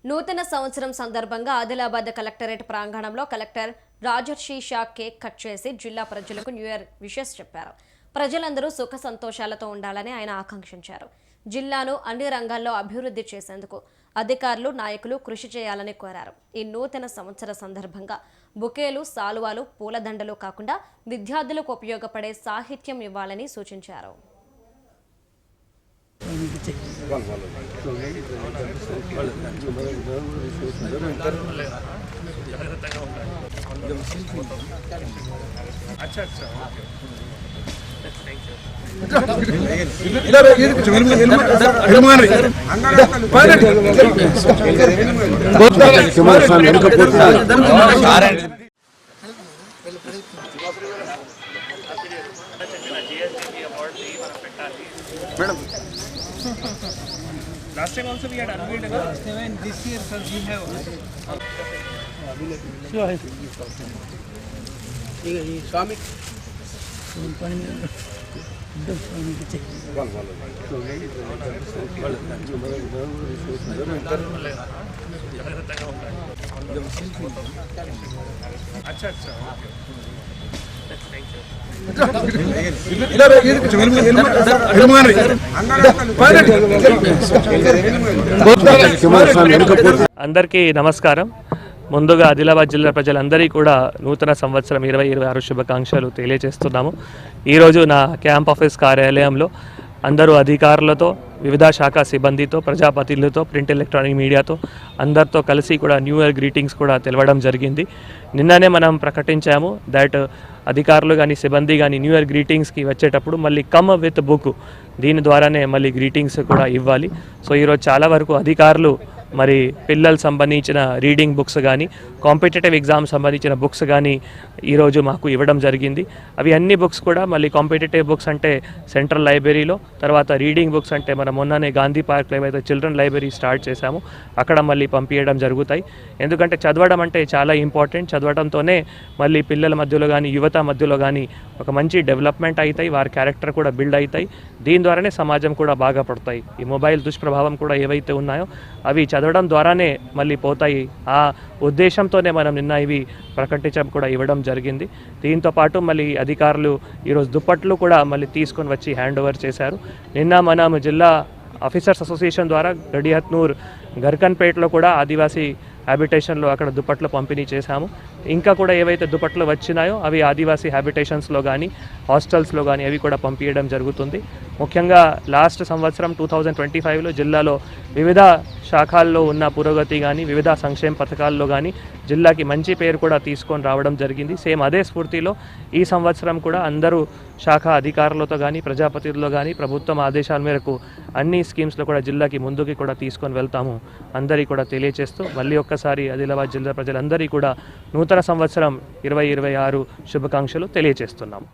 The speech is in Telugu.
నూతన సంవత్సరం సందర్భంగా ఆదిలాబాద్ కలెక్టరేట్ ప్రాంగణంలో కలెక్టర్ రాజర్షి షా కేక్ కట్ చేసి జిల్లా ప్రజలకు న్యూ ఇయర్ విషెస్ చెప్పారు. ప్రజలందరూ సుఖ సంతోషాలతో ఉండాలని ఆయన ఆకాంక్షించారు. జిల్లాను అన్ని రంగాల్లో అభివృద్ధి చేసేందుకు అధికారులు, నాయకులు కృషి చేయాలని కోరారు. ఈ నూతన సంవత్సర సందర్భంగా బుకేలు, సాలువాలు, పూలదండలు కాకుండా విద్యార్థులకు ఉపయోగపడే సాహిత్యం ఇవ్వాలని సూచించారు. Last time also we had unveiled last time, and this year sir we have Swami అందరికీ నమస్కారం. ముందుగా ఆదిలాబాద్ జిల్లా ప్రజలందరికీ కూడా నూతన సంవత్సరం 2026 శుభాకాంక్షలు తెలియజేస్తున్నాము. ఈరోజు నా క్యాంప్ ఆఫీస్ కార్యాలయంలో అందరూ అధికారులతో, వివిధ శాఖ సిబ్బందితో, ప్రజాప్రతినిధులతో, ప్రింట్ ఎలక్ట్రానిక్ మీడియాతో అందరితో కలిసి కూడా న్యూ ఇయర్ గ్రీటింగ్స్ కూడా తెలవడం జరిగింది. నిన్ననే మనం ప్రకటించాము దట్ అధికారులు కానీ సిబ్బంది కానీ న్యూ ఇయర్ గ్రీటింగ్స్కి వచ్చేటప్పుడు మళ్ళీ కమ్ విత్ బుక్, దీని ద్వారానే మళ్ళీ గ్రీటింగ్స్ కూడా ఇవ్వాలి. సో ఈరోజు చాలా వరకు అధికారులు మరి పిల్లలు సంబంధించిన రీడింగ్ బుక్స్ కానీ, కాంపిటేటివ్ ఎగ్జామ్ సంబంధించిన బుక్స్ కానీ ఈరోజు మాకు ఇవ్వడం జరిగింది. అవి అన్ని బుక్స్ కూడా మళ్ళీ కాంపిటేటివ్ బుక్స్ అంటే సెంట్రల్ లైబ్రరీలో, తర్వాత రీడింగ్ బుక్స్ అంటే మనం మొన్ననే గాంధీ పార్క్లో ఏవైతే చిల్డ్రన్ లైబ్రరీ స్టార్ట్ చేశామో అక్కడ మళ్ళీ పంపించడం జరుగుతాయి. ఎందుకంటే చదవడం అంటే చాలా ఇంపార్టెంట్. చదవడంతోనే మళ్ళీ పిల్లల మధ్యలో కానీ, యువత మధ్యలో కానీ ఒక మంచి డెవలప్మెంట్ అవుతాయి, వారి క్యారెక్టర్ కూడా బిల్డ్ అవుతాయి. దీని ద్వారానే సమాజం కూడా బాగా పడతాయి. ఈ మొబైల్ దుష్ప్రభావం కూడా ఏవైతే ఉన్నాయో అవి చదవడం ద్వారానే మళ్ళీ పోతాయి. ఆ ఉద్దేశంతోనే మనం నిన్న ఇవి ప్రకటించడం కూడా ఇవ్వడం జరిగింది. దీంతో పాటు మళ్ళీ అధికారులు ఈరోజు దుప్పట్లు కూడా మళ్ళీ తీసుకొని వచ్చి హ్యాండ్ ఓవర్ చేశారు. నిన్న మనం జిల్లా ఆఫీసర్స్ అసోసియేషన్ ద్వారా గడియత్నూర్, గర్కన్పేటలో కూడా ఆదివాసీ హ్యాబిటేషన్లో అక్కడ దుప్పట్లు పంపిణీ చేశాము. ఇంకా కూడా ఏవైతే దుప్పట్లు వచ్చినాయో అవి ఆదివాసీ హ్యాబిటేషన్స్లో కానీ, హాస్టల్స్లో కానీ అవి కూడా పంపించడం జరుగుతుంది. ముఖ్యంగా లాస్ట్ సంవత్సరం 2025లో జిల్లాలో వివిధ శాఖల్లో ఉన్న పురోగతి కానీ, వివిధ సంక్షేమ పథకాల్లో కానీ జిల్లాకి మంచి పేరు కూడా తీసుకొని రావడం జరిగింది. సేమ్ అదే స్ఫూర్తిలో ఈ సంవత్సరం కూడా అందరూ శాఖ అధికారులతో కానీ, ప్రజాప్రతినిధులు కానీ ప్రభుత్వం ఆదేశాల మేరకు అన్ని స్కీమ్స్లో కూడా జిల్లాకి ముందుకి కూడా తీసుకొని వెళ్తాము అందరికీ కూడా తెలియజేస్తూ మళ్ళీ ఒక్కసారి ఆదిలాబాద్ జిల్లా ప్రజలందరికీ కూడా నూతన సంవత్సరం 2026 శుభాకాంక్షలు తెలియజేస్తున్నాము.